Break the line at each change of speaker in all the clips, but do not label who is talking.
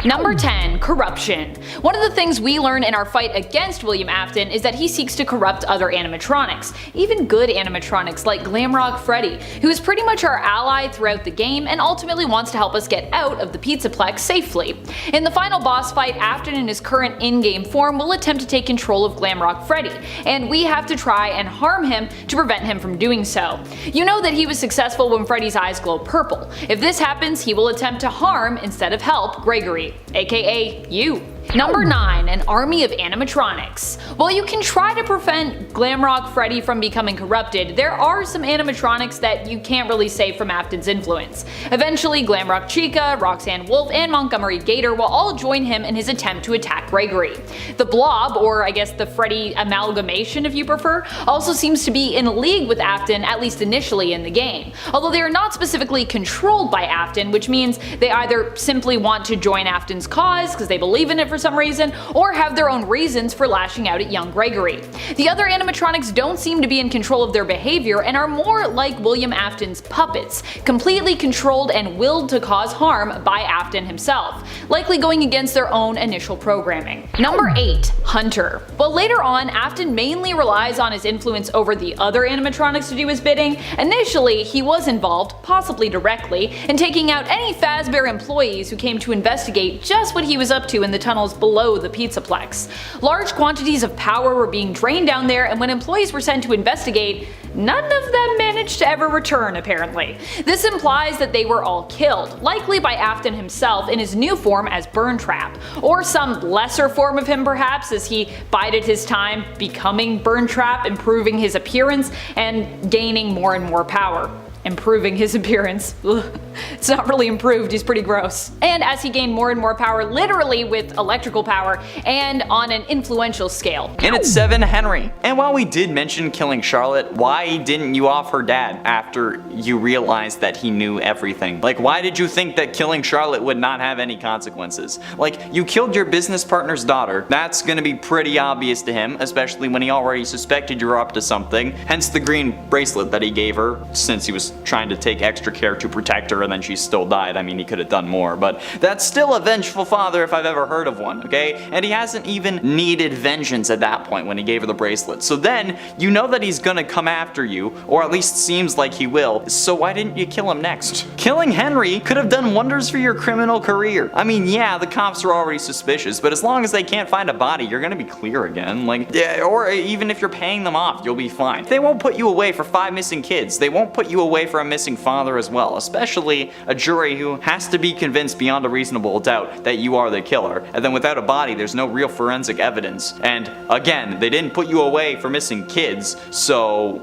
Number 10. Corruption. One of the things we learn in our fight against William Afton is that he seeks to corrupt other animatronics, even good animatronics like Glamrock Freddy, who is pretty much our ally throughout the game and ultimately wants to help us get out of the Pizzaplex safely. In the final boss fight, Afton in his current in-game form will attempt to take control of Glamrock Freddy, and we have to try and harm him to prevent him from doing so. You know that he was successful when Freddy's eyes glow purple. If this happens, he will attempt to harm instead of help Gregory, aka you. Number 9. An army of animatronics. While you can try to prevent Glamrock Freddy from becoming corrupted, there are some animatronics that you can't really save from Afton's influence. Eventually, Glamrock Chica, Roxanne Wolf, and Montgomery Gator will all join him in his attempt to attack Gregory. The Blob, or I guess the Freddy amalgamation if you prefer, also seems to be in league with Afton, at least initially in the game. Although they are not specifically controlled by Afton, which means they either simply want to join Afton's cause because they believe in it for some reason, or have their own reasons for lashing out at young Gregory. The other animatronics don't seem to be in control of their behavior and are more like William Afton's puppets, completely controlled and willed to cause harm by Afton himself, likely going against their own initial programming. Number 8. Hunter. While later on Afton mainly relies on his influence over the other animatronics to do his bidding, initially he was involved, possibly directly, in taking out any Fazbear employees who came to investigate just what he was up to in the tunnels below the Pizzaplex. Large quantities of power were being drained down there, and when employees were sent to investigate, none of them managed to ever return apparently. This implies that they were all killed, likely by Afton himself in his new form as Burntrap, or some lesser form of him perhaps as he bided his time becoming Burntrap, improving his appearance and gaining more and more power. Improving his appearance. Ugh. It's not really improved, he's pretty gross. And as he gained more and more power, literally with electrical power, and on an influential scale.
And at 7, Henry. And while we did mention killing Charlotte, why didn't you off her dad after you realized that he knew everything? Like, why did you think that killing Charlotte would not have any consequences? Like, you killed your business partner's daughter. That's gonna be pretty obvious to him, especially when he already suspected you were up to something, hence the green bracelet that he gave her, since he was trying to take extra care to protect her and then she still died. I mean, he could have done more, but that's still a vengeful father if I've ever heard of one, okay? And he hasn't even needed vengeance at that point when he gave her the bracelet. So then, you know that he's gonna come after you, or at least seems like he will, so why didn't you kill him next? Killing Henry could have done wonders for your criminal career. I mean, yeah, the cops are already suspicious, but as long as they can't find a body, you're gonna be clear again. Like, yeah, or even if you're paying them off, you'll be fine. They won't put you away for 5 missing kids. They won't put you away for a missing father as well, especially a jury who has to be convinced beyond a reasonable doubt that you are the killer. And then without a body, there's no real forensic evidence. And again, they didn't put you away for missing kids, so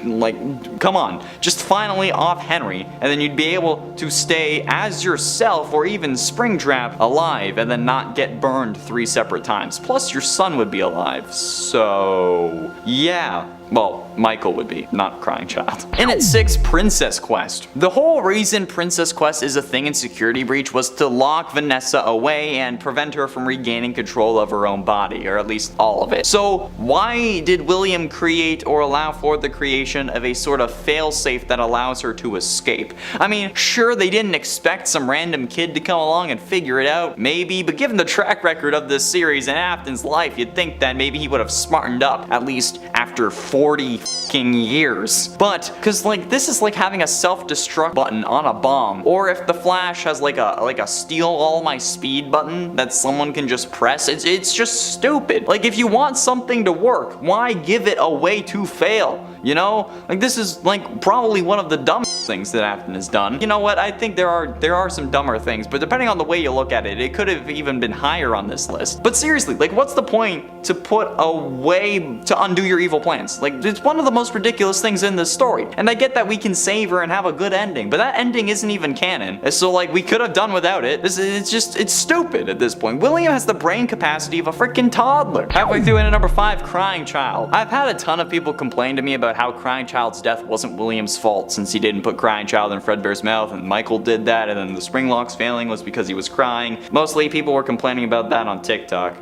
like, come on, just finally off Henry, and then you'd be able to stay as yourself or even Springtrap alive and then not get burned 3 separate times. Plus your son would be alive, so yeah. Well, Michael would be, not Crying Child. And at 6, Princess Quest. The whole reason Princess Quest is a thing in Security Breach was to lock Vanessa away and prevent her from regaining control of her own body, or at least all of it. So why did William create or allow for the creation of a sort of failsafe that allows her to escape? I mean, sure, they didn't expect some random kid to come along and figure it out, maybe, but given the track record of this series and Afton's life, you'd think that maybe he would have smartened up, at least after 40 fucking years. But, cause like, this is like having a self-destruct button on a bomb, or if the Flash has like a steal all my speed button that someone can just press, it's just stupid. Like, if you want something to work, why give it a way to fail? You know? Like, this is like probably one of the dumbest things that Afton has done. You know what, I think there are some dumber things, but depending on the way you look at it, it could have even been higher on this list. But seriously, like, what's the point to put a way to undo your evil plans? Like, it's one of the most ridiculous things in this story. And I get that we can save her and have a good ending, but that ending isn't even canon. And so like, we could have done without it. It's stupid at this point. William has the brain capacity of a freaking toddler. Halfway through into number 5, Crying Child. I've had a ton of people complain to me about how Crying Child's death wasn't William's fault since he didn't put Crying Child in Fredbear's mouth, and Michael did that, and then the spring locks failing was because he was crying. Mostly people were complaining about that on TikTok.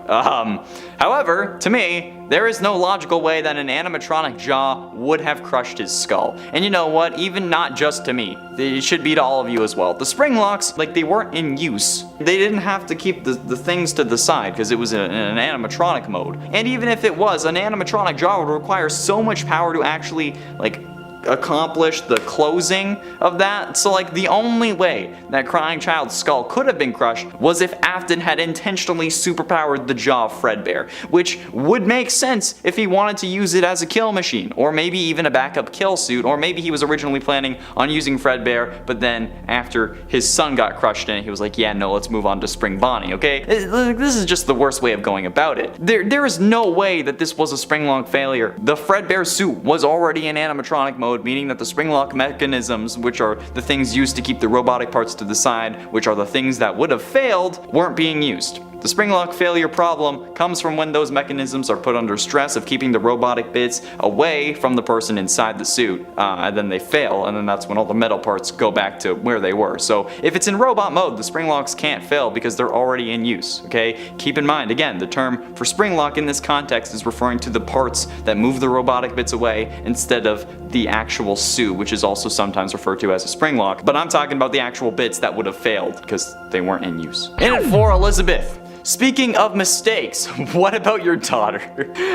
However, to me, There is no logical way that an animatronic jaw would have crushed his skull. And you know what? Even not just to me. It should be to all of you as well. The spring locks, like, they weren't in use. They didn't have to keep the things to the side because it was in an animatronic mode. And even if it was, an animatronic jaw would require so much power to actually, like, accomplish the closing of that. So like the only way that Crying Child's skull could have been crushed was if Afton had intentionally superpowered the jaw of Fredbear, which would make sense if he wanted to use it as a kill machine, or maybe even a backup kill suit, or maybe he was originally planning on using Fredbear, but then after his son got crushed in it, he was like, yeah, no, let's move on to Spring Bonnie, okay? This is just the worst way of going about it. There is no way that this was a Springlock failure. The Fredbear suit was already in animatronic mode, meaning that the Springlock mechanisms, which are the things used to keep the robotic parts to the side, which are the things that would have failed, weren't being used. The Springlock failure problem comes from when those mechanisms are put under stress of keeping the robotic bits away from the person inside the suit, and then they fail, and then that's when all the metal parts go back to where they were. So if it's in robot mode, the Springlocks can't fail because they're already in use, okay? Keep in mind, again, the term for Springlock in this context is referring to the parts that move the robotic bits away instead of the actual suit, which is also sometimes referred to as a Springlock, but I'm talking about the actual bits that would have failed because they weren't in use. In it for Elizabeth. Speaking of mistakes, what about your daughter?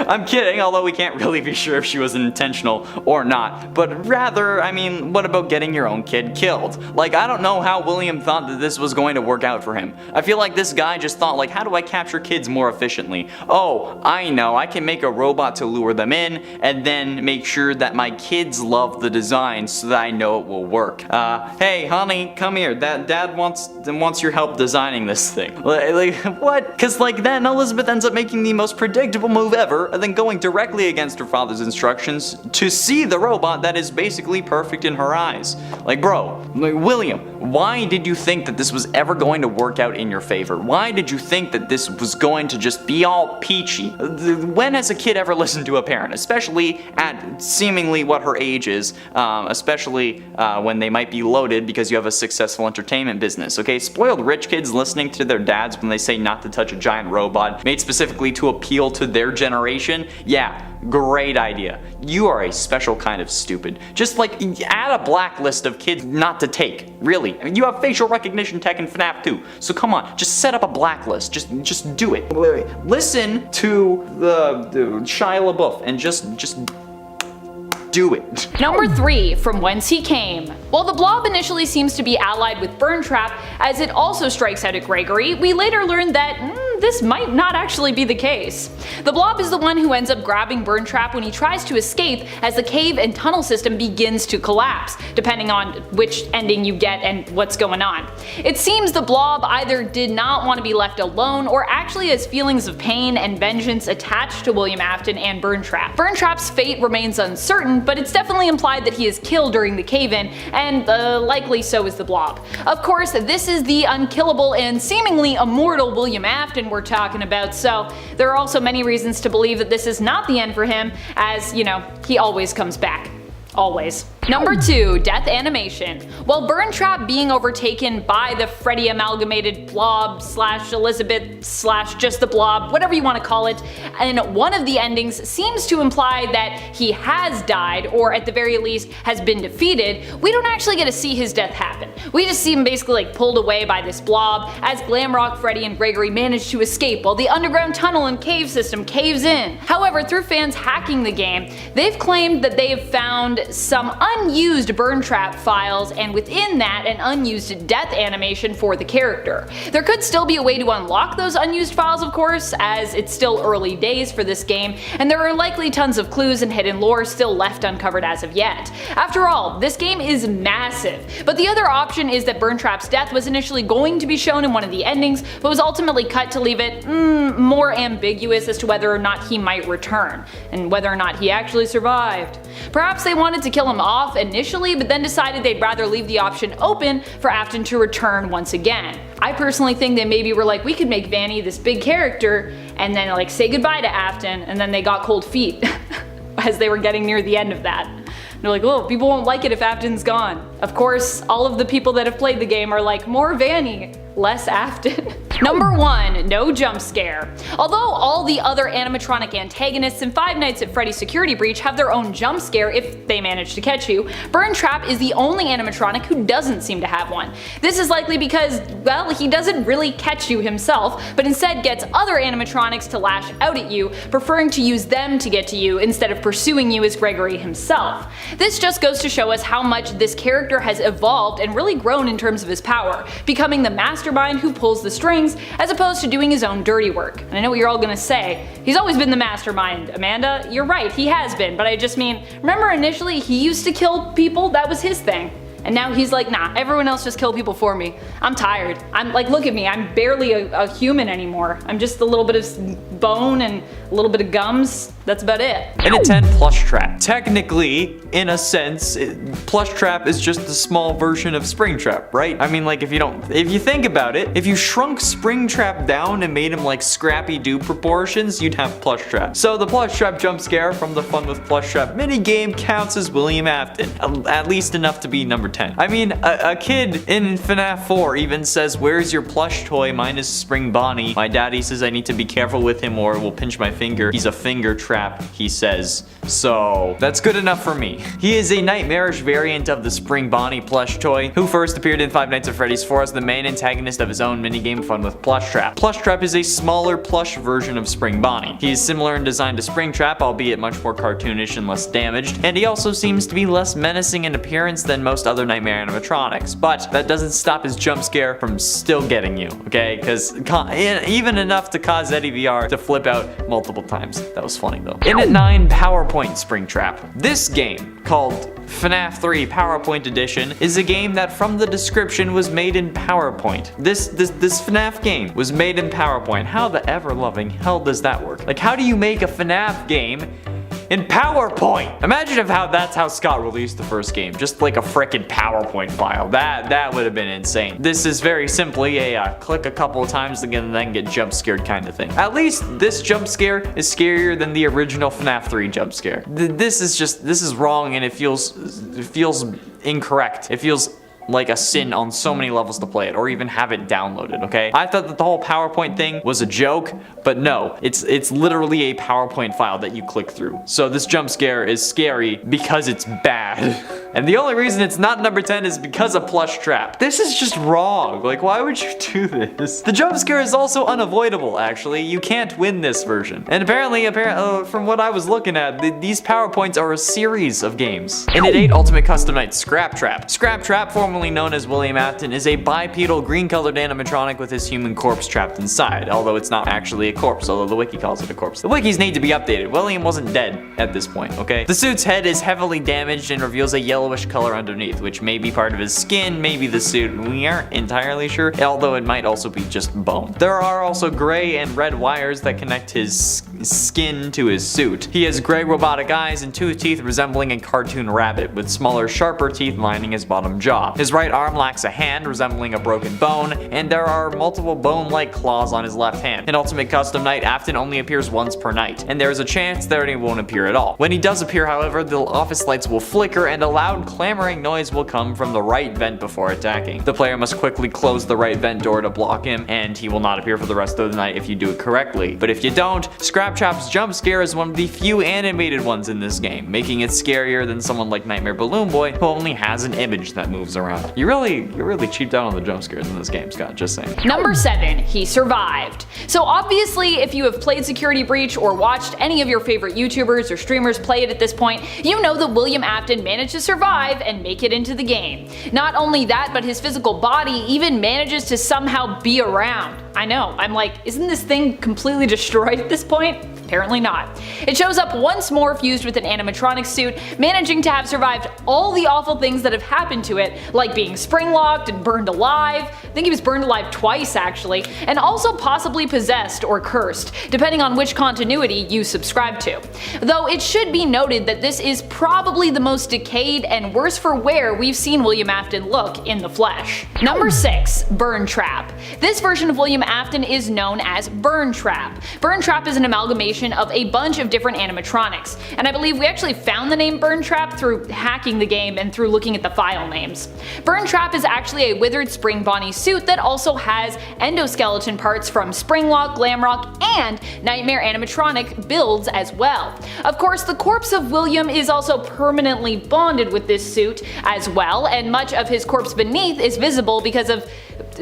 I'm kidding, although we can't really be sure if she was intentional or not, but rather, I mean, what about getting your own kid killed? Like, I don't know how William thought that this was going to work out for him. I feel like this guy just thought, like, how do I capture kids more efficiently? Oh, I know, I can make a robot to lure them in, and then make sure that my kids love the design so that I know it will work. Hey, honey, come here, dad wants your help designing this thing. Like, what? Because like then Elizabeth ends up making the most predictable move ever and then going directly against her father's instructions to see the robot that is basically perfect in her eyes. Like bro, like, William, why did you think that this was ever going to work out in your favor? Why did you think that this was going to just be all peachy? When has a kid ever listened to a parent? Especially at seemingly what her age is, especially when they might be loaded because you have a successful entertainment business, okay? Spoiled rich kids listening to their dads when they say not to touch a giant robot made specifically to appeal to their generation? Yeah, great idea. You are a special kind of stupid. Just like add a blacklist of kids not to take. Really. I mean, you have facial recognition tech in FNAF 2. So come on, just set up a blacklist. Just do it. Wait. Listen to the Shia LaBeouf and just do it.
Number 3, From Whence He Came. While the Blob initially seems to be allied with Burntrap, as it also strikes out at Gregory, we later learn that this might not actually be the case. The Blob is the one who ends up grabbing Burntrap when he tries to escape as the cave and tunnel system begins to collapse, depending on which ending you get and what's going on. It seems the Blob either did not want to be left alone or actually has feelings of pain and vengeance attached to William Afton and Burntrap. Burntrap's fate remains uncertain, but it's definitely implied that he is killed during the cave-in, and likely so is the Blob. Of course, this is the unkillable and seemingly immortal William Afton we're talking about, so there are also many reasons to believe that this is not the end for him, as, you know, he always comes back. Always. Number 2, Death Animation. While Burntrap being overtaken by the Freddy amalgamated Blob / Elizabeth / just the Blob, whatever you want to call it, and one of the endings seems to imply that he has died, or at the very least has been defeated, we don't actually get to see his death happen. We just see him basically like pulled away by this blob as Glamrock, Freddy, and Gregory manage to escape while the underground tunnel and cave system caves in. However, through fans hacking the game, they've claimed that they have found some unused Burntrap files, and within that an unused death animation for the character. There could still be a way to unlock those unused files, of course, as it's still early days for this game, and there are likely tons of clues and hidden lore still left uncovered as of yet. After all, this game is massive, but the other option is that Burntrap's death was initially going to be shown in one of the endings, but was ultimately cut to leave it more ambiguous as to whether or not he might return, and whether or not he actually survived. Perhaps they wanted to kill him off initially, but then decided they'd rather leave the option open for Afton to return once again. I personally think they maybe were like, we could make Vanny this big character and then like say goodbye to Afton, and then they got cold feet as they were getting near the end of that. They're like, oh, people won't like it if Afton's gone. Of course, all of the people that have played the game are like, more Vanny, less Afton. Number 1. No jump scare. Although all the other animatronic antagonists in Five Nights at Freddy's Security Breach have their own jump scare if they manage to catch you, Burn Trap is the only animatronic who doesn't seem to have one. This is likely because, well, he doesn't really catch you himself, but instead gets other animatronics to lash out at you, preferring to use them to get to you instead of pursuing you as Gregory himself. This just goes to show us how much this character has evolved and really grown in terms of his power, becoming the mastermind who pulls the strings as opposed to doing his own dirty work. And I know what you're all gonna say, he's always been the mastermind. Amanda, you're right, he has been, but I just mean, remember initially he used to kill people? That was his thing. And now he's like, nah, everyone else just kill people for me. I'm tired. I'm like, look at me, I'm barely a human anymore. I'm just a little bit of bone and a little bit of gums. That's about it.
In a 10, Plush Trap. Technically, in a sense, Plush Trap is just the small version of Spring Trap, right? I mean, like, if you think about it, if you shrunk Spring Trap down and made him like Scrappy-Doo proportions, you'd have Plush Trap. So the Plush Trap jump scare from the Fun with Plush Trap minigame counts as William Afton, at least enough to be number 10. I mean, a kid in FNAF 4 even says, "Where's your plush toy? Mine is Spring Bonnie. My daddy says I need to be careful with him or it will pinch my finger. He's a finger trap," he says. So that's good enough for me. He is a nightmarish variant of the Spring Bonnie plush toy, who first appeared in Five Nights at Freddy's 4 as the main antagonist of his own minigame Fun with Plush Trap. Plush Trap is a smaller plush version of Spring Bonnie. He is similar in design to Spring Trap, albeit much more cartoonish and less damaged, and he also seems to be less menacing in appearance than most other nightmare animatronics, but that doesn't stop his jump scare from still getting you, okay? Because even enough to cause Eddie VR to flip out multiple times. That was funny though. In at 9, PowerPoint Spring Trap. This game, called FNAF 3 PowerPoint Edition, is a game that from the description was made in PowerPoint. This FNAF game was made in PowerPoint. How the ever-loving hell does that work? Like, how do you make a FNAF game in PowerPoint? Imagine that's how Scott released the first game, just like a frickin' PowerPoint file. That would have been insane. This is very simply a click a couple of times and then get jump scared kind of thing. At least this jump scare is scarier than the original FNAF 3 jump scare. This is wrong, and it feels incorrect. It feels like a sin on so many levels to play it or even have it downloaded, okay? I thought that the whole PowerPoint thing was a joke, but no, it's literally a PowerPoint file that you click through. So this jump scare is scary because it's bad. And the only reason it's not number 10 is because of Plush Trap. This is just wrong. Like, why would you do this? The jump scare is also unavoidable, actually. You can't win this version. And apparently, from what I was looking at, these PowerPoints are a series of games. And at 8, Ultimate Custom Night Scrap Trap. Scrap Trap, formerly known as William Afton, is a bipedal green-colored animatronic with his human corpse trapped inside, although it's not actually a corpse, although the wiki calls it a corpse. The wikis need to be updated. William wasn't dead at this point, okay? The suit's head is heavily damaged and reveals a yellowish color underneath, which may be part of his skin, maybe the suit. We aren't entirely sure, although it might also be just bone. There are also gray and red wires that connect his skin to his suit. He has gray robotic eyes and 2 teeth resembling a cartoon rabbit, with smaller, sharper teeth lining his bottom jaw. His right arm lacks a hand, resembling a broken bone, and there are multiple bone-like claws on his left hand. In Ultimate Custom Night, Afton only appears once per night, and there is a chance that he won't appear at all. When he does appear, however, the office lights will flicker and a loud clamoring noise will come from the right vent before attacking. The player must quickly close the right vent door to block him, and he will not appear for the rest of the night if you do it correctly. But if you don't, Scrap Trap's jump scare is one of the few animated ones in this game, making it scarier than someone like Nightmare Balloon Boy, who only has an image that moves around. You really cheaped out on the jump scares in this game, Scott, just saying.
Number 7, he survived. So obviously, if you have played Security Breach or watched any of your favorite YouTubers or streamers play it at this point, you know that William Afton managed to survive and make it into the game. Not only that, but his physical body even manages to somehow be around. I know, I'm like, isn't this thing completely destroyed at this point? Apparently not. It shows up once more fused with an animatronic suit, managing to have survived all the awful things that have happened to it, like being spring-locked and burned alive. I think he was burned alive twice actually, and also possibly possessed or cursed, depending on which continuity you subscribe to. Though it should be noted that this is probably the most decayed and worse for wear we've seen William Afton look in the flesh. Number 6, Burn Trap. This version of William Afton is known as Burn Trap. Burn Trap is an amalgamation combination of a bunch of different animatronics, and I believe we actually found the name Burn Trap through hacking the game and through looking at the file names. Burn Trap is actually a withered Spring Bonnie suit that also has endoskeleton parts from Springlock, Glamrock, and Nightmare animatronic builds as well. Of course, the corpse of William is also permanently bonded with this suit as well, and much of his corpse beneath is visible because of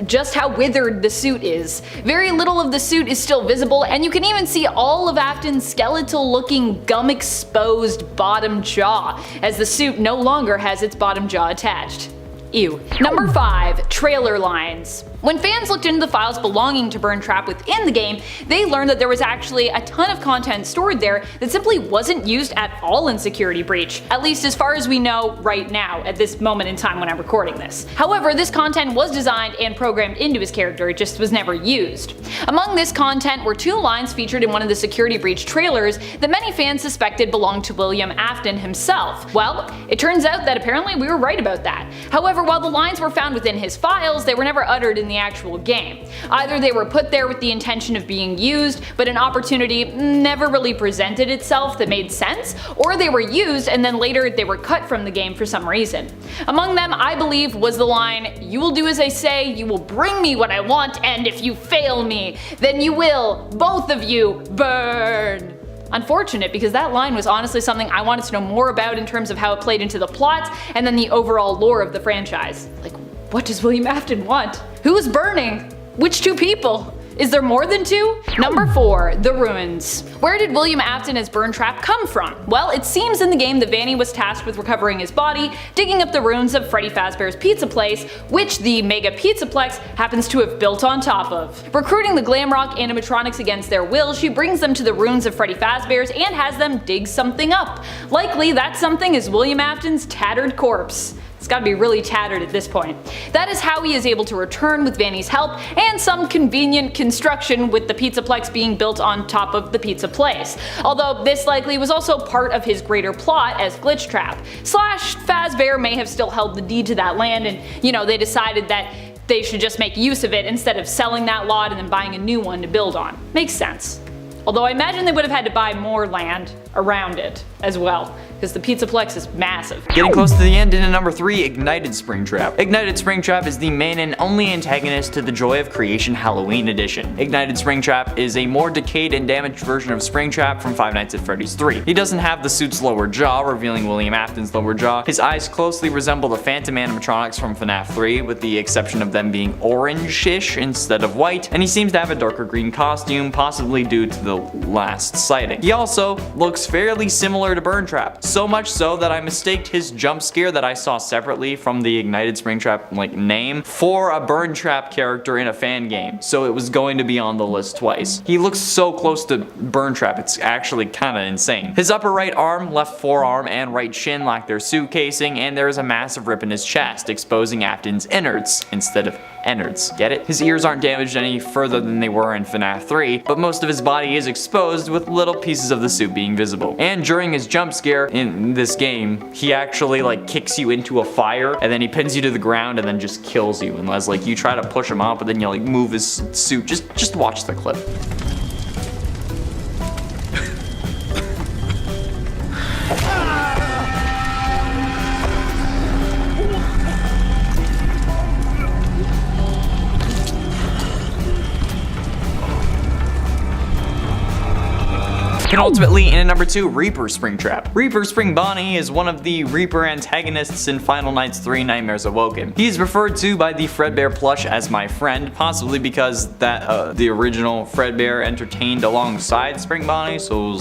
just how withered the suit is. Very little of the suit is still visible, and you can even see all of Afton's skeletal looking gum exposed bottom jaw, as the suit no longer has its bottom jaw attached. Ew. Number 5. Trailer lines. When fans looked into the files belonging to Burn Trap within the game, they learned that there was actually a ton of content stored there that simply wasn't used at all in Security Breach, at least as far as we know right now at this moment in time when I'm recording this. However, this content was designed and programmed into his character, it just was never used. Among this content were 2 lines featured in one of the Security Breach trailers that many fans suspected belonged to William Afton himself. Well, it turns out that apparently we were right about that. However, while the lines were found within his files, they were never uttered in the actual game. Either they were put there with the intention of being used, but an opportunity never really presented itself that made sense, or they were used and then later they were cut from the game for some reason. Among them, I believe, was the line, "You will do as I say, you will bring me what I want, and if you fail me, then you will, both of you, burn." Unfortunate, because that line was honestly something I wanted to know more about in terms of how it played into the plot and then the overall lore of the franchise. Like, what does William Afton want? Who is burning? Which 2 people? Is there more than 2? Number 4. The Ruins. Where did William Afton as Burn Trap come from? Well, it seems in the game that Vanny was tasked with recovering his body, digging up the ruins of Freddy Fazbear's Pizza Place, which the Mega Pizzaplex happens to have built on top of. Recruiting the Glamrock animatronics against their will, she brings them to the ruins of Freddy Fazbear's and has them dig something up. Likely that something is William Afton's tattered corpse. It's gotta be really tattered at this point. That is how he is able to return with Vanny's help and some convenient construction with the Pizzaplex being built on top of the pizza place. Although this likely was also part of his greater plot as Glitch Trap. Slash Fazbear may have still held the deed to that land and, you know, they decided that they should just make use of it instead of selling that lot and then buying a new one to build on. Makes sense. Although I imagine they would have had to buy more land around it as well, because the Pizzaplex is massive.
Getting close to the end, into number 3, Ignited Springtrap. Ignited Springtrap is the main and only antagonist to the Joy of Creation Halloween edition. Ignited Springtrap is a more decayed and damaged version of Springtrap from Five Nights at Freddy's 3. He doesn't have the suit's lower jaw, revealing William Afton's lower jaw. His eyes closely resemble the Phantom animatronics from FNAF 3, with the exception of them being orange-ish instead of white, and he seems to have a darker green costume, possibly due to the last sighting. He also looks fairly similar to Burn Trap, so much so that I mistaked his jump scare that I saw separately from the Ignited Springtrap name for a Burn Trap character in a fan game, so it was going to be on the list twice. He looks so close to Burn Trap, it's actually kinda insane. His upper right arm, left forearm, and right shin lack their suit casing, and there is a massive rip in his chest, exposing Afton's innards instead of innards. Get it? His ears aren't damaged any further than they were in FNAF 3, but most of his body is exposed with little pieces of the suit being visible. And during his jump scare in this game, he actually kicks you into a fire and then he pins you to the ground and then just kills you unless you try to push him out, but then you move his suit. Just watch the clip. And ultimately, in number 2, Reaper Springtrap. Reaper Spring Bonnie is one of the Reaper antagonists in Final Nights 3 Nightmares Awoken. He is referred to by the Fredbear plush as my friend, possibly because the original Fredbear entertained alongside Spring Bonnie, so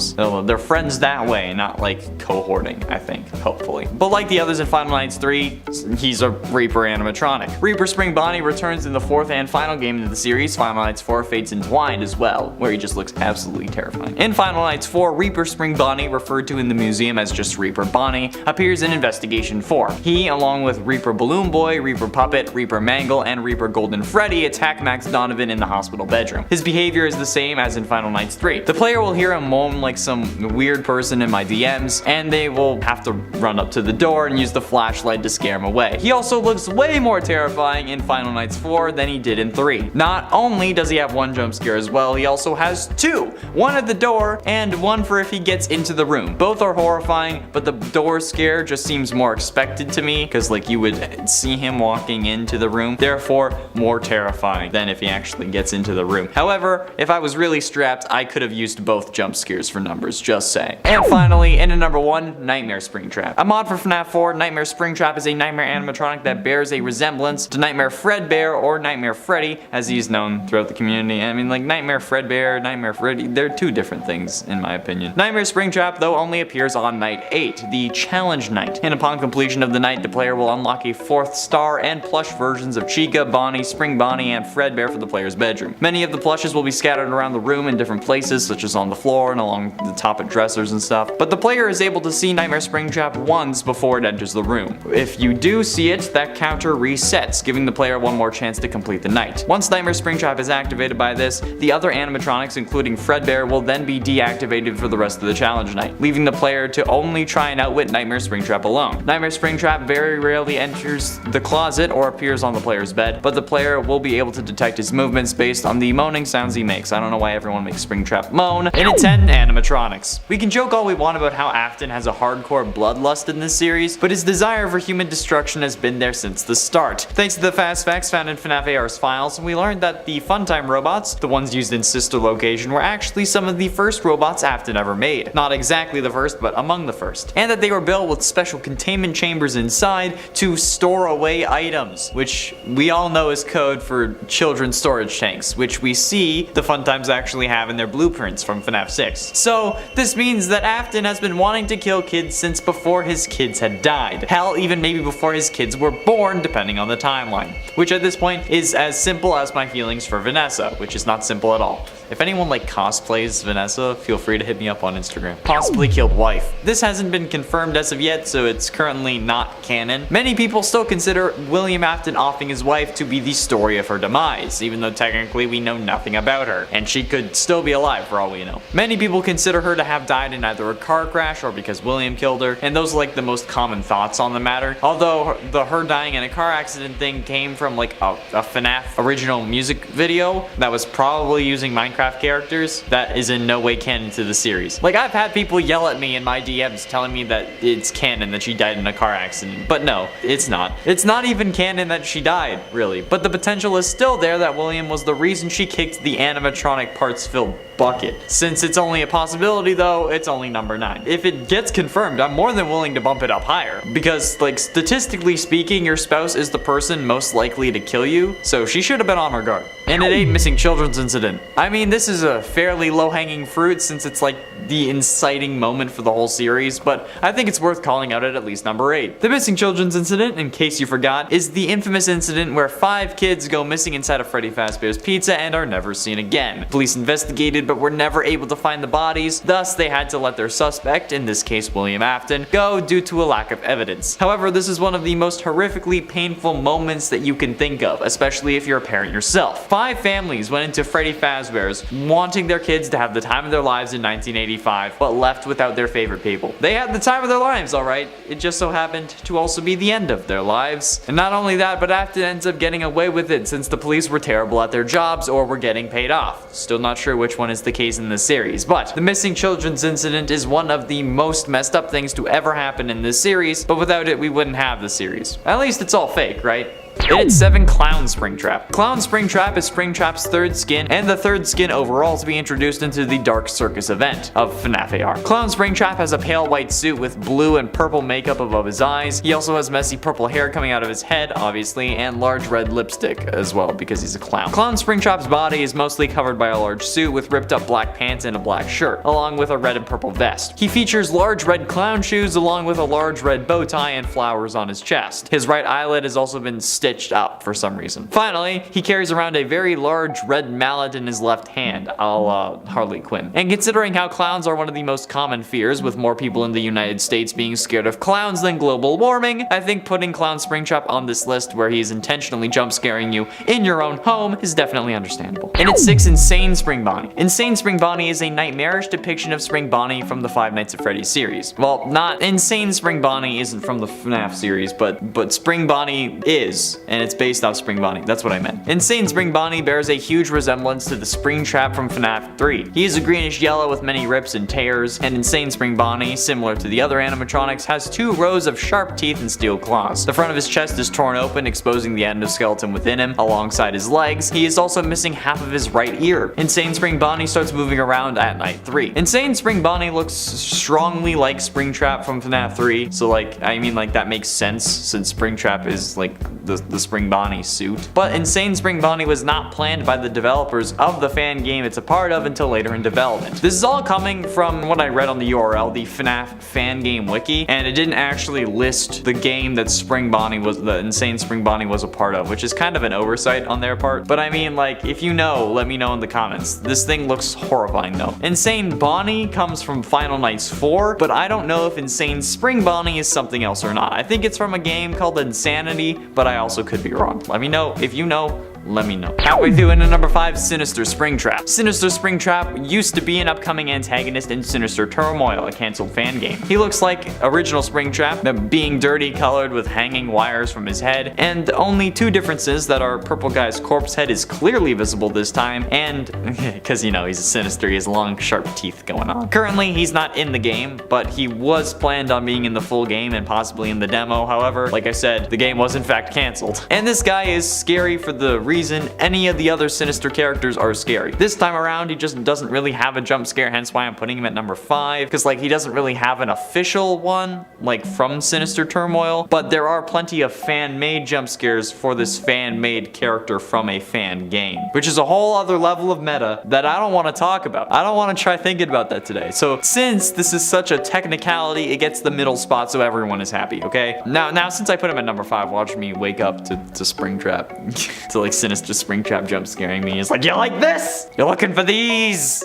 they're friends that way, not cohorting, I think, hopefully. But like the others in Final Nights 3, he's a Reaper animatronic. Reaper Spring Bonnie returns in the 4th and final game in the series, Final Nights 4 Fates Entwined as well, where he just looks absolutely terrifying. In Final Nights 4, Reaper Spring Bonnie, referred to in the museum as just Reaper Bonnie, appears in Investigation 4. He, along with Reaper Balloon Boy, Reaper Puppet, Reaper Mangle, and Reaper Golden Freddy, attack Max Donovan in the hospital bedroom. His behavior is the same as in Final Nights 3. The player will hear him moan like some weird person in my DMs, and they will have to run up to the door and use the flashlight to scare him away. He also looks way more terrifying in Final Nights 4 than he did in 3. Not only does he have one jump scare as well, he also has 2. One at the door and and one for if he gets into the room. Both are horrifying, but the door scare just seems more expected to me, because like you would see him walking into the room, therefore more terrifying than if he actually gets into the room. However, if I was really strapped, I could have used both jump scares for numbers, just saying. And finally, in at number 1, Nightmare Springtrap. A mod for FNAF 4, Nightmare Springtrap is a nightmare animatronic that bears a resemblance to Nightmare Fredbear or Nightmare Freddy, as he's known throughout the community. I mean, like Nightmare Fredbear, Nightmare Freddy, they're two different things in my opinion. Nightmare Springtrap, though, only appears on night 8, the challenge night. And upon completion of the night, the player will unlock a 4th star and plush versions of Chica, Bonnie, Spring Bonnie, and Fredbear for the player's bedroom. Many of the plushes will be scattered around the room in different places, such as on the floor and along the top of dressers and stuff, but the player is able to see Nightmare Springtrap once before it enters the room. If you do see it, that counter resets, giving the player one more chance to complete the night. Once Nightmare Springtrap is activated by this, the other animatronics, including Fredbear, will then be deactivated for the rest of the challenge night, leaving the player to only try and outwit Nightmare Springtrap alone. Nightmare Springtrap very rarely enters the closet or appears on the player's bed, but the player will be able to detect his movements based on the moaning sounds he makes. I don't know why everyone makes Springtrap moan. In at 10, animatronics. We can joke all we want about how Afton has a hardcore bloodlust in this series, but his desire for human destruction has been there since the start. Thanks to the fast facts found in FNAF AR's files, we learned that the Funtime robots, the ones used in Sister Location, were actually some of the first robots Afton ever made. Not exactly the first, but among the first. And that they were built with special containment chambers inside to store away items, which we all know is code for children's storage tanks, which we see the Funtimes actually have in their blueprints from FNAF 6. So this means that Afton has been wanting to kill kids since before his kids had died. Hell, even maybe before his kids were born, depending on the timeline. Which at this point is as simple as my feelings for Vanessa, which is not simple at all. If anyone like cosplays Vanessa, feel free to hit me up on Instagram. Possibly killed wife. This hasn't been confirmed as of yet, so it's currently not canon. Many people still consider William Afton offing his wife to be the story of her demise, even though technically we know nothing about her, and she could still be alive for all we know. Many people consider her to have died in either a car crash or because William killed her, and those are like the most common thoughts on the matter. Although her dying in a car accident thing came from like a FNAF original music video that was probably using Minecraft characters that is in no way canon to the series. Like, I've had people yell at me in my DMs telling me that it's canon that she died in a car accident, but no, it's not. It's not even canon that she died, really, but the potential is still there that William was the reason she kicked the animatronic parts filled bucket. Since it's only a possibility though, it's only number 9. If it gets confirmed, I'm more than willing to bump it up higher, because like statistically speaking, your spouse is the person most likely to kill you, so she should have been on her guard. And at 8, missing children's incident. I mean, this is a fairly low-hanging fruit since it's like the inciting moment for the whole series, but I think it's worth calling out at least number 8. The missing children's incident, in case you forgot, is the infamous incident where 5 kids go missing inside of Freddy Fazbear's Pizza and are never seen again. Police investigated but were never able to find the bodies, thus they had to let their suspect, in this case William Afton, go due to a lack of evidence. However, this is one of the most horrifically painful moments that you can think of, especially if you're a parent yourself. 5 families went into Freddy Fazbear's wanting their kids to have the time of their lives in 1985, but left without their favorite people. They had the time of their lives, alright, it just so happened to also be the end of their lives. And not only that, but Afton ends up getting away with it since the police were terrible at their jobs or were getting paid off. Still not sure which one is the case in this series, but the missing children's incident is one of the most messed up things to ever happen in this series, but without it we wouldn't have the series. At least it's all fake, right? It's 7, Clown Springtrap. Clown Springtrap is Springtrap's 3rd skin and the 3rd skin overall to be introduced into the Dark Circus event of FNAF AR. Clown Springtrap has a pale white suit with blue and purple makeup above his eyes. He also has messy purple hair coming out of his head, obviously, and large red lipstick as well because he's a clown. Clown Springtrap's body is mostly covered by a large suit with ripped up black pants and a black shirt, along with a red and purple vest. He features large red clown shoes along with a large red bow tie and flowers on his chest. His right eyelid has also been stitched up for some reason. Finally, he carries around a very large red mallet in his left hand, a la Harley Quinn. And considering how clowns are one of the most common fears, with more people in the United States being scared of clowns than global warming, I think putting Clown Springtrap on this list where he's intentionally jump scaring you in your own home is definitely understandable. And it's 6, Insane Spring Bonnie. Insane Spring Bonnie is a nightmarish depiction of Spring Bonnie from the Five Nights at Freddy series. Well, not Insane Spring Bonnie isn't from the FNAF series, but Spring Bonnie is Yes, and it's based off Spring Bonnie. That's what I meant. Insane Spring Bonnie bears a huge resemblance to the Springtrap from FNAF 3. He is a greenish yellow with many rips and tears, and Insane Spring Bonnie, similar to the other animatronics, has 2 rows of sharp teeth and steel claws. The front of his chest is torn open, exposing the endoskeleton within him alongside his legs. He is also missing half of his right ear. Insane Spring Bonnie starts moving around at night 3. Insane Spring Bonnie looks strongly like Springtrap from FNAF 3, so like, I mean, like, that makes sense since Springtrap is like the Spring Bonnie suit. But Insane Spring Bonnie was not planned by the developers of the fan game it's a part of until later in development. This is all coming from what I read on the URL, the FNAF fan game wiki, and it didn't actually list the game that the Insane Spring Bonnie was a part of, which is kind of an oversight on their part. But I mean, like, if you know, let me know in the comments. This thing looks horrifying though. Insane Bonnie comes from Final Nights 4, but I don't know if Insane Spring Bonnie is something else or not. I think it's from a game called Insanity, but I also could be wrong. Let me know if you know. Let me know. Halfway through into number 5, Sinister Springtrap. Sinister Springtrap used to be an upcoming antagonist in Sinister Turmoil, a cancelled fan game. He looks like original Springtrap, being dirty colored with hanging wires from his head, and the only 2 differences that our purple guy's corpse head is clearly visible this time, and because you know he's a sinister, he has long sharp teeth going on. Currently he's not in the game, but he was planned on being in the full game and possibly in the demo. However, like I said, the game was in fact cancelled. And this guy is scary for the reason any of the other Sinister characters are scary. This time around, he just doesn't really have a jump scare, hence why I'm putting him at number 5, because like he doesn't really have an official one, like from Sinister Turmoil, but there are plenty of fan-made jump scares for this fan-made character from a fan game, which is a whole other level of meta that I don't want to talk about. I don't want to try thinking about that today. So since this is such a technicality, it gets the middle spot so everyone is happy, okay? Now since I put him at number 5, watch me wake up to Springtrap, to like Sinister Springtrap jump scaring me. It's like, you like this? You're looking for these?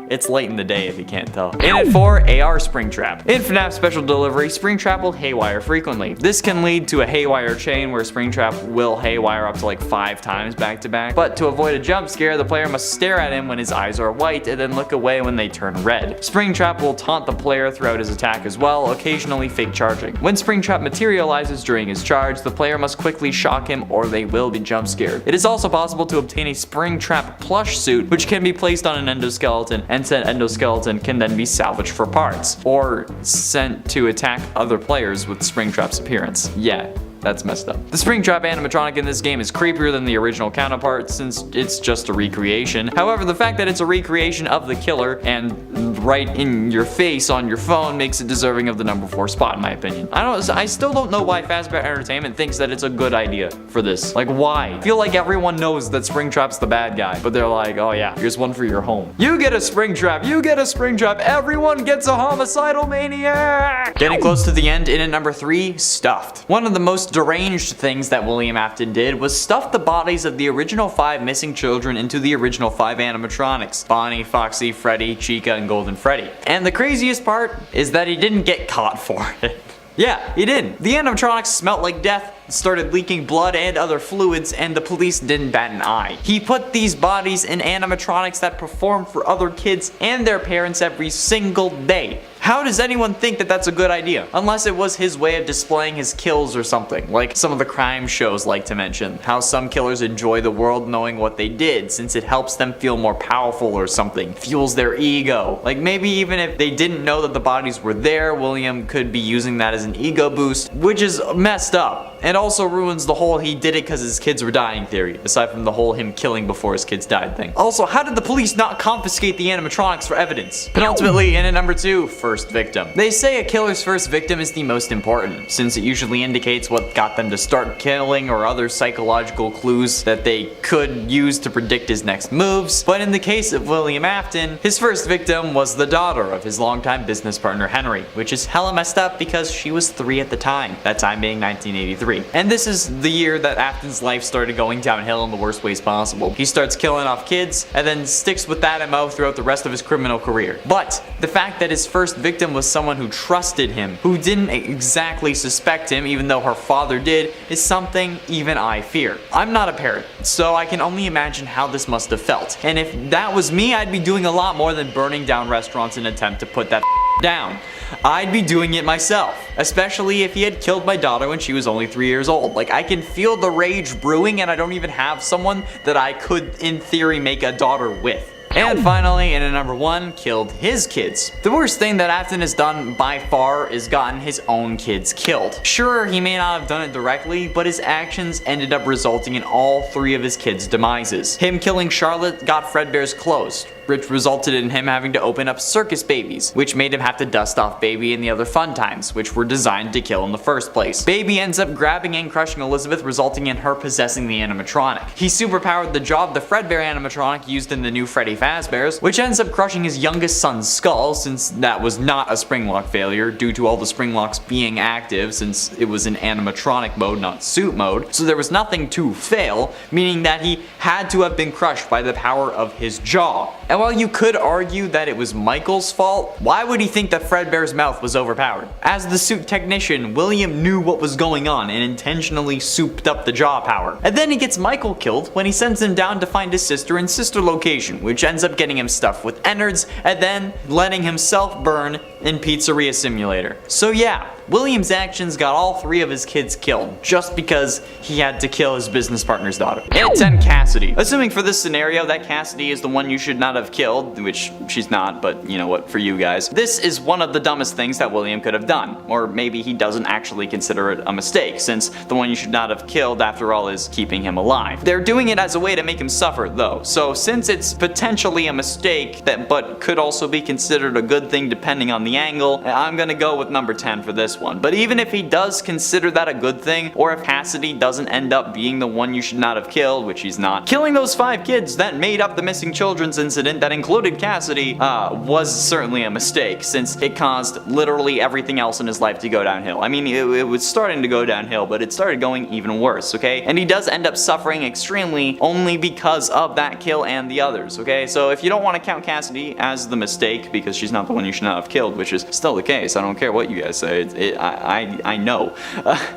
It's late in the day if you can't tell. In at 4, AR Springtrap. In FNAF Special Delivery, Springtrap will haywire frequently. This can lead to a haywire chain where Springtrap will haywire up to like 5 times back to back. But to avoid a jump scare, the player must stare at him when his eyes are white and then look away when they turn red. Springtrap will taunt the player throughout his attack as well, occasionally fake charging. When Springtrap materializes during his charge, the player must quickly shock him or they will be jump scared. It is also possible to obtain a Springtrap plush suit, which can be placed on an endoskeleton, and said endoskeleton can then be salvaged for parts, or sent to attack other players with Springtrap's appearance. Yeah. That's messed up. The Springtrap animatronic in this game is creepier than the original counterpart since it's just a recreation. However, the fact that it's a recreation of the killer and right in your face on your phone makes it deserving of the number 4 spot in my opinion. I still don't know why Fazbear Entertainment thinks that it's a good idea for this. Like, why? I feel like everyone knows that Springtrap's the bad guy, but they're like, oh yeah, here's one for your home. You get a Springtrap, you get a Springtrap, everyone gets a homicidal maniac! Getting close to the end, in at number 3, Stuffed. One of the most deranged things that William Afton did was stuff the bodies of the original 5 missing children into the original 5 animatronics: Bonnie, Foxy, Freddy, Chica, and Golden Freddy. And the craziest part is that he didn't get caught for it. Yeah, he didn't. The animatronics smelt like death, started leaking blood and other fluids, and the police didn't bat an eye. He put these bodies in animatronics that perform for other kids and their parents every single day. How does anyone think that that's a good idea? Unless it was his way of displaying his kills or something, like some of the crime shows like to mention. How some killers enjoy the world knowing what they did, since it helps them feel more powerful or something. Fuels their ego. Like maybe even if they didn't know that the bodies were there, William could be using that as an ego boost, which is messed up. And also ruins the whole he did it because his kids were dying theory, aside from the whole him killing before his kids died thing. Also, how did the police not confiscate the animatronics for evidence? Penultimately, in at number 2, First Victim. They say a killer's first victim is the most important, since it usually indicates what got them to start killing or other psychological clues that they could use to predict his next moves. But in the case of William Afton, his first victim was the daughter of his longtime business partner Henry, which is hella messed up because she was 3 at the time, that time being 1983. And this is the year that Afton's life started going downhill in the worst ways possible. He starts killing off kids and then sticks with that MO throughout the rest of his criminal career. But the fact that his first victim was someone who trusted him, who didn't exactly suspect him even though her father did, is something even I fear. I'm not a parent, so I can only imagine how this must have felt. And if that was me, I'd be doing a lot more than burning down restaurants in an attempt to put that down. I'd be doing it myself, especially if he had killed my daughter when she was only 3 years old. Like, I can feel the rage brewing and I don't even have someone that I could, in theory, make a daughter with. And finally, in at number 1, killed his kids. The worst thing that Afton has done by far is gotten his own kids killed. Sure, he may not have done it directly, but his actions ended up resulting in all 3 of his kids' demises. Him killing Charlotte got Fredbear's closed, which resulted in him having to open up circus babies, which made him have to dust off Baby and the other fun times, which were designed to kill in the first place. Baby ends up grabbing and crushing Elizabeth, resulting in her possessing the animatronic. He superpowered the jaw of the Fredbear animatronic used in the new Freddy Fazbear's, which ends up crushing his youngest son's skull, since that was not a spring lock failure due to all the spring locks being active, since it was in animatronic mode, not suit mode, so there was nothing to fail, meaning that he had to have been crushed by the power of his jaw. And while you could argue that it was Michael's fault, why would he think that Fredbear's mouth was overpowered? As the suit technician, William knew what was going on and intentionally souped up the jaw power. And then he gets Michael killed when he sends him down to find his sister in sister location, which ends up getting him stuffed with innards and then letting himself burn in Pizzeria Simulator. So yeah, William's actions got all 3 of his kids killed just because he had to kill his business partner's daughter. And 10, Cassidy. Assuming for this scenario that Cassidy is the one you should not have killed, which she's not, but you know what, for you guys, this is one of the dumbest things that William could have done. Or maybe he doesn't actually consider it a mistake, since the one you should not have killed after all is keeping him alive. They're doing it as a way to make him suffer though, so since it's potentially a mistake but could also be considered a good thing depending on the angle, I'm gonna go with number 10 for this one. But even if he does consider that a good thing, or if Cassidy doesn't end up being the one you should not have killed, which he's not, killing those 5 kids that made up the missing children's incident that included Cassidy was certainly a mistake, since it caused literally everything else in his life to go downhill. I mean, it was starting to go downhill, but it started going even worse, okay? And he does end up suffering extremely only because of that kill and the others, okay? So if you don't want to count Cassidy as the mistake, because she's not the one you should not have killed, which is still the case, I don't care what you guys say, I know.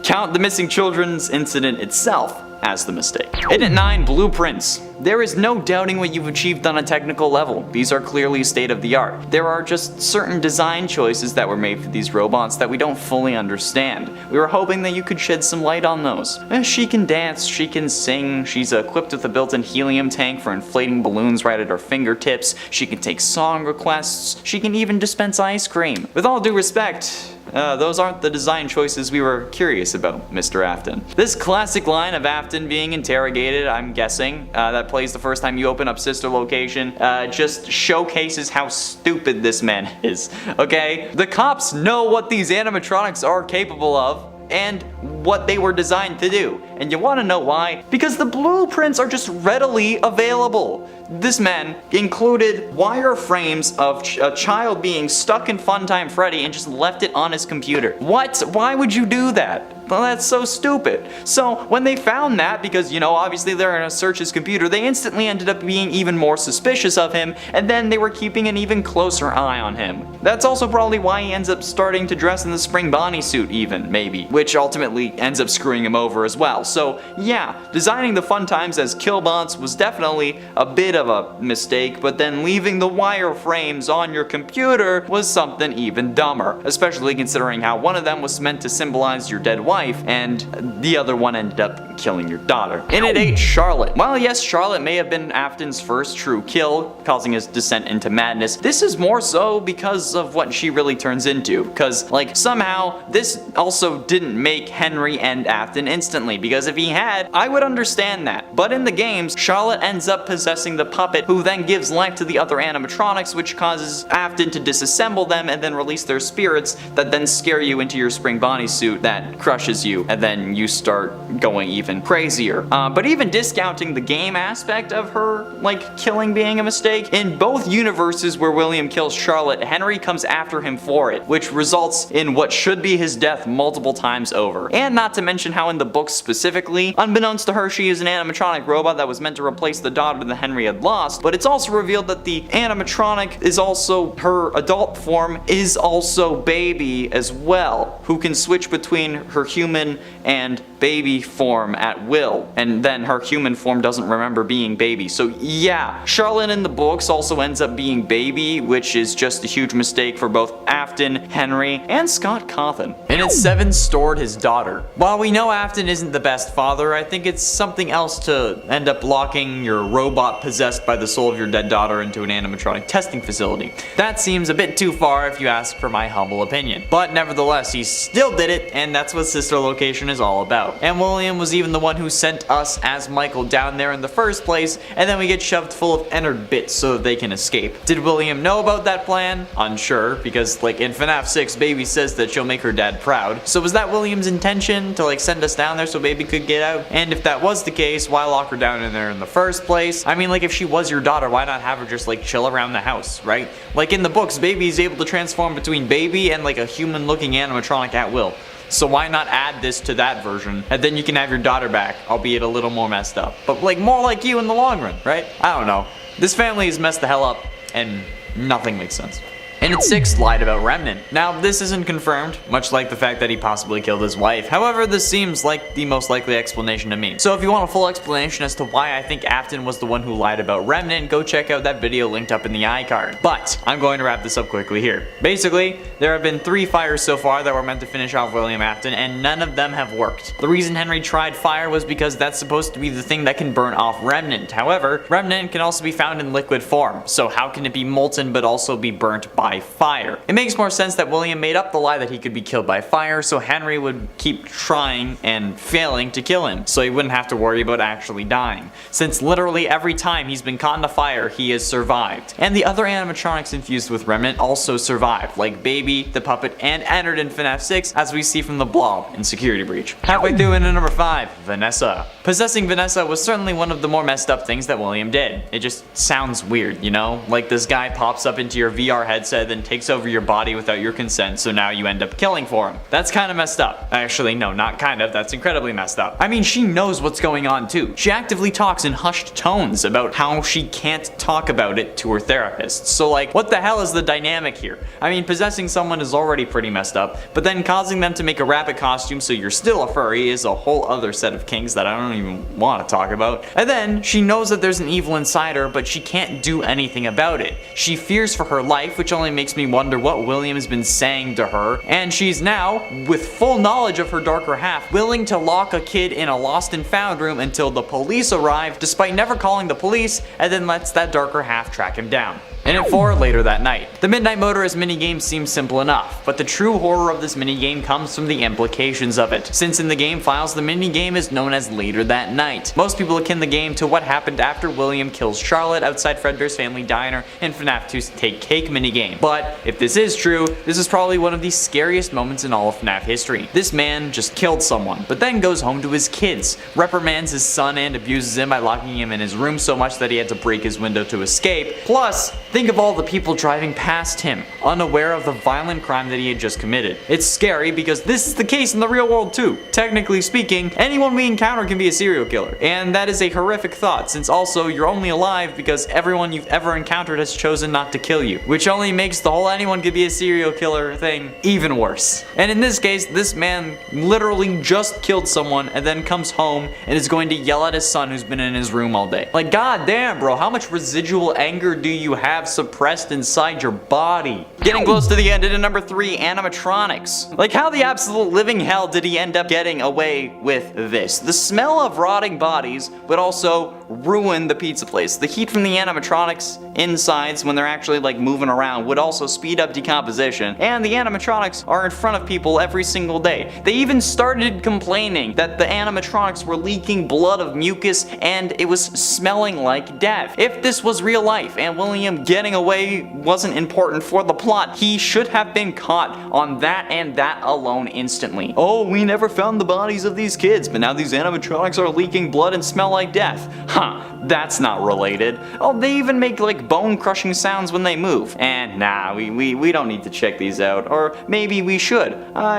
Count the missing children's incident itself as the mistake. In at 9, blueprints. There is no doubting what you've achieved on a technical level. These are clearly state of the art. There are just certain design choices that were made for these robots that we don't fully understand. We were hoping that you could shed some light on those. She can dance, she can sing, she's equipped with a built-in helium tank for inflating balloons right at her fingertips, she can take song requests, she can even dispense ice cream. With all due respect, those aren't the design choices we were curious about, Mr. Afton. This classic line of Afton being interrogated, I'm guessing, that plays the first time you open up Sister Location, just showcases how stupid this man is, okay? The cops know what these animatronics are capable of and what they were designed to do. And you wanna know why? Because the blueprints are just readily available. This man included wireframes of a child being stuck in Funtime Freddy and just left it on his computer. What? Why would you do that? Well, that's so stupid. So when they found that, because you know, obviously they're gonna search his computer, they instantly ended up being even more suspicious of him, and then they were keeping an even closer eye on him. That's also probably why he ends up starting to dress in the spring Bonnie suit even, maybe, which ultimately ends up screwing him over as well. So yeah, designing the Fun Times as killbots was definitely a bit of a mistake, but then leaving the wireframes on your computer was something even dumber, especially considering how one of them was meant to symbolize your dead wife, and the other one ended up killing your daughter. In at 8, Charlotte. While yes, Charlotte may have been Afton's first true kill, causing his descent into madness, this is more so because of what she really turns into, because like somehow this also didn't make Henry end Afton instantly, because if he had, I would understand that. But in the games, Charlotte ends up possessing the puppet, who then gives life to the other animatronics, which causes Afton to disassemble them and then release their spirits that then scare you into your spring Bonnie suit that crushes you, and then you start going even crazier. But even discounting the game aspect of her like killing being a mistake, in both universes where William kills Charlotte, Henry comes after him for it, which results in what should be his death multiple times over. And not to mention how in the books specifically, unbeknownst to her, she is an animatronic robot that was meant to replace the daughter that Henry had lost, but it's also revealed that the animatronic is also, her adult form is also Baby as well, who can switch between her human and baby form at will, and then her human form doesn't remember being baby. So yeah, Charlotte in the books also ends up being baby, which is just a huge mistake for both Afton, Henry, and Scott Cawthon. And it's 7 stored his daughter. While we know Afton isn't the best father, I think it's something else to end up locking your robot possessed by the soul of your dead daughter into an animatronic testing facility. That seems a bit too far if you ask for my humble opinion. But nevertheless, he still did it, and that's what Sister Location is all about. And William was even the one who sent us as Michael down there in the first place, and then we get shoved full of entered bits so that they can escape. Did William know about that plan? Unsure, because like in FNAF 6, Baby says that she'll make her dad proud. So was that William's intention to like send us down there so Baby could get out? And if that was the case, why lock her down in there in the first place? I mean, like if she was your daughter, why not have her just like chill around the house, right? Like in the books, Baby is able to transform between Baby and like a human looking animatronic at will. So why not add this to that version, and then you can have your daughter back, albeit a little more messed up. But like more like you in the long run, right? I don't know. This family is messed the hell up, and nothing makes sense. And at 6, lied about Remnant. Now, this isn't confirmed, much like the fact that he possibly killed his wife. However, this seems like the most likely explanation to me. So if you want a full explanation as to why I think Afton was the one who lied about Remnant, go check out that video linked up in the iCard. But I'm going to wrap this up quickly here. Basically, there have been 3 fires so far that were meant to finish off William Afton, and none of them have worked. The reason Henry tried fire was because that's supposed to be the thing that can burn off Remnant. However, Remnant can also be found in liquid form, so how can it be molten but also be burnt by fire? It makes more sense that William made up the lie that he could be killed by fire, so Henry would keep trying and failing to kill him, so he wouldn't have to worry about actually dying, since literally every time he's been caught in the fire, he has survived. And the other animatronics infused with Remnant also survived, like Baby, the puppet, and entered in FNAF 6, as we see from the Blob in Security Breach. Halfway through into number 5, Vanessa. Possessing Vanessa was certainly one of the more messed up things that William did. It just sounds weird, you know? Like this guy pops up into your VR headset, then takes over your body without your consent, so now you end up killing for him. That's kind of messed up. Actually, no, not kind of, that's incredibly messed up. I mean, she knows what's going on too. She actively talks in hushed tones about how she can't talk about it to her therapist. So like, what the hell is the dynamic here? I mean, possessing someone is already pretty messed up, but then causing them to make a rabbit costume so you're still a furry is a whole other set of kinks that I don't even want to talk about. And then, she knows that there's an evil inside her, but she can't do anything about it. She fears for her life, which only makes me wonder what William has been saying to her, and she's now, with full knowledge of her darker half, willing to lock a kid in a lost and found room until the police arrive, despite never calling the police, and then lets that darker half track him down. And at 4, later that night. The Midnight Motorist minigame seems simple enough, but the true horror of this minigame comes from the implications of it, since in the game files the minigame is known as Later That Night. Most people akin the game to what happened after William kills Charlotte outside Fredbear's Family Diner in FNAF 2's Take Cake minigame. But if this is true, this is probably one of the scariest moments in all of FNAF history. This man just killed someone, but then goes home to his kids, reprimands his son and abuses him by locking him in his room so much that he had to break his window to escape. Plus, think of all the people driving past him, unaware of the violent crime that he had just committed. It's scary because this is the case in the real world too. Technically speaking, anyone we encounter can be a serial killer. And that is a horrific thought, since also you're only alive because everyone you've ever encountered has chosen not to kill you, which only makes the whole anyone could be a serial killer thing even worse. And in this case, this man literally just killed someone and then comes home and is going to yell at his son who's been in his room all day. Like, god damn, bro, how much residual anger do you have suppressed inside your body? Getting close to the end, into number 3, animatronics. Like, how the absolute living hell did he end up getting away with this? The smell of rotting bodies would also ruin the pizza place. The heat from the animatronics insides when they're actually like moving around would also speed up decomposition, and the animatronics are in front of people every single day. They even started complaining that the animatronics were leaking blood of mucus and it was smelling like death. If this was real life and William getting away wasn't important for the plot, he should have been caught on that and that alone instantly. Oh, we never found the bodies of these kids, but now these animatronics are leaking blood and smell like death. Huh, that's not related. Oh, they even make like bone-crushing sounds when they move. And nah, we don't need to check these out. Or maybe we should.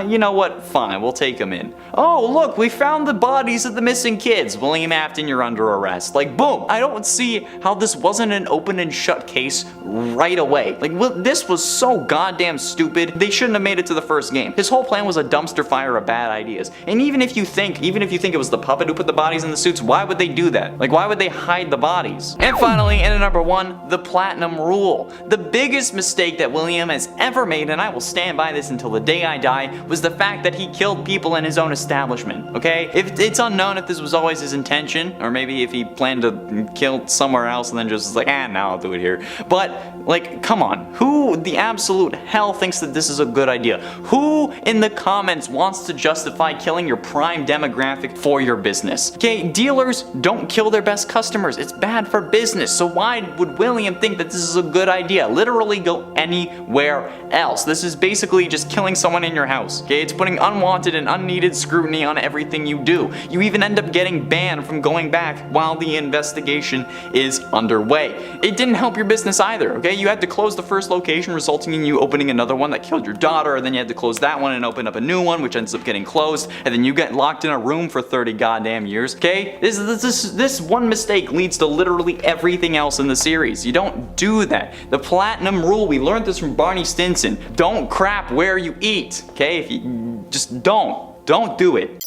You know what? Fine, we'll take them in. Oh, look, we found the bodies of the missing kids. William Afton, you're under arrest. Like, boom. I don't see how this wasn't an open and shut case right away. Like, this was so goddamn stupid. They shouldn't have made it to the first game. His whole plan was a dumpster fire of bad ideas. And even if you think it was the puppet who put the bodies in the suits, why would they do that? Like, why would they hide the bodies? And finally, in at number 1, the platinum rule. The biggest mistake that William has ever made, and I will stand by this until the day I die, was the fact that he killed people in his own establishment, okay? It's unknown if this was always his intention, or maybe if he planned to kill somewhere else and then just was like, now I'll do it here. But, like, come on. Who the absolute hell thinks that this is a good idea? Who in the comments wants to justify killing your prime demographic for your business? Okay, dealers don't kill their best customers. It's bad for business. So why would William think that this is a good idea? Literally go anywhere else. This is basically just killing someone in your house. Okay, it's putting unwanted and unneeded scrutiny on everything you do. You even end up getting banned from going back while the investigation is underway. It didn't help your business either, okay? You had to close the first location, resulting in you opening another one that killed your daughter, and then you had to close that one and open up a new one, which ends up getting closed, and then you get locked in a room for 30 goddamn years, okay? This one mistake leads to literally everything else in the series. You don't do that. The platinum rule, we learned this from Barney Stinson. Don't crap where you eat, okay? If you just don't do it.